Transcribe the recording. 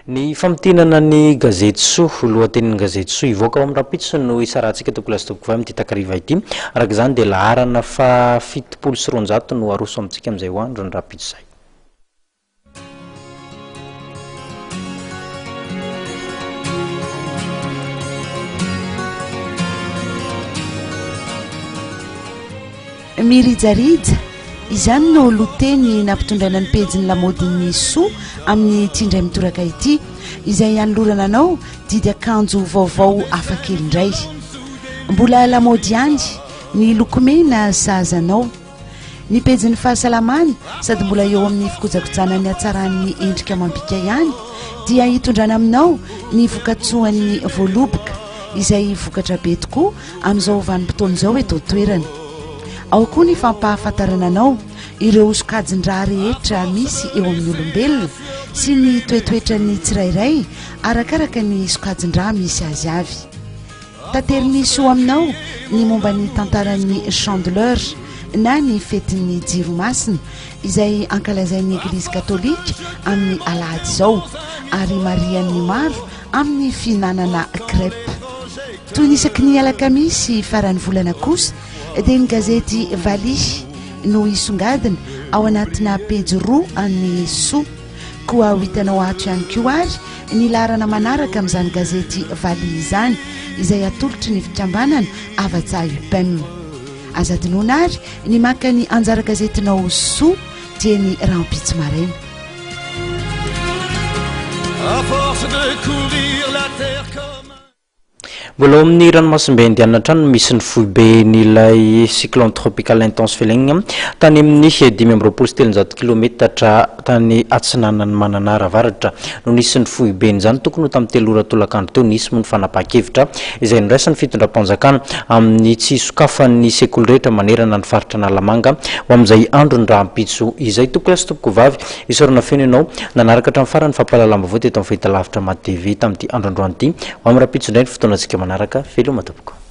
Ny famtinana ny gazety Soa, lohatenin'ny gazety Soa ivoaka ao amin'ny rapitso no isarantsika toko lasitoko vai mitakariva ity. Araka izany dia laharana fa 700 no aroso amintsika amin'izay ho andro ny rapitso izay. Mirijarija izany no loteny nampitondraina ny pejiny lamodin'ny Soa amin'ny tindray mitoraka ity, izay anolorana anao didy akanjo vaovao hafakely indray. Mbola lamody ihany ny lokomena sahazanao. Ny pejiny fahasalamany sady mbola eo amin'ny fikojakojana ny hatsaran'ny endrika amam-bika ihany dia hitondrana aminao ny vokatsoan'ny voaloboka izay vokatra be tokoa amin'izao vanim-potoana izao eto toerana. Ao koa ny fampahafantarana anao ireo sokajin-draha rehetra misy eo amin'ny olombelona sy ny toetoetra ny tsirairay arakaraka ny sokajin-draha misy azy avy. Tanteriny Soa aminao ny momba ny tantaran'ny Chandeleur na ny fetin'ny Jiro Masina izay ankalazain'ny Eglizy Katolika amin'ny alahady izao ary marian'ny maro amin'ny fihinanana crêpe. Toy nisaky ny alakamisy farany volana kosa dia ny gazety Valy no isongadina ao anatina pejy 2 amin'ny Soa. Koa hitanao ato ihany koa ary ny laharana manaraka amin'izany gazety Valy izany izay atolotry ny fikambanana Avatsa UPM. Azadinoana ary ny maka ny anjara gazetinao Soa dia ny Rampitso Maraina. À force de courir la terre comme mbola amin'ny ranomasimbe andehanana no misy ny foibe n'ilay cyclone tropical intense felegna tany amin'ny 520 km tany atsinanany Mananara avaratra no nisy ny foibe zany tokony tamin'ny 3 ora tolakandro teo nisy ny fanapakevitra izay niraisany fitondram-panjakana amin'ny tsy sokafan'ny sekoly rehetra manerana ny faritra Nalamanga ho amin'izay andro ny rahampitso izay tokony sy topoko vavy isorana feno ianao nanaraka hatramin'ny farany fampalalamba voa teto amin'ny fahitalavitra Mat TV tamin'ity andro androany ity ho amin'ny rahampitso indray ny fotoanantsika manaraka felo matopoko.